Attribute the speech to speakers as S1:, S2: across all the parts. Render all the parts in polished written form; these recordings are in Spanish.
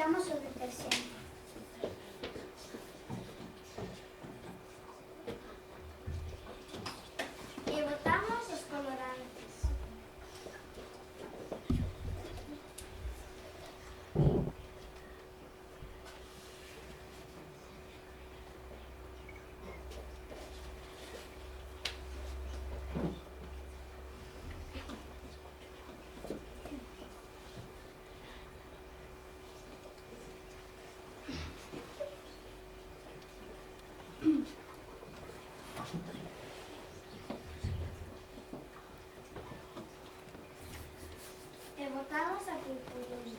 S1: votamos sobre el presente. Y votamos los colorantes. Votamos a purpurina.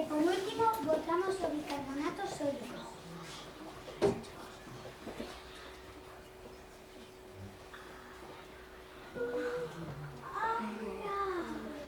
S1: Por último, votamos los bicarbonatos sólidos.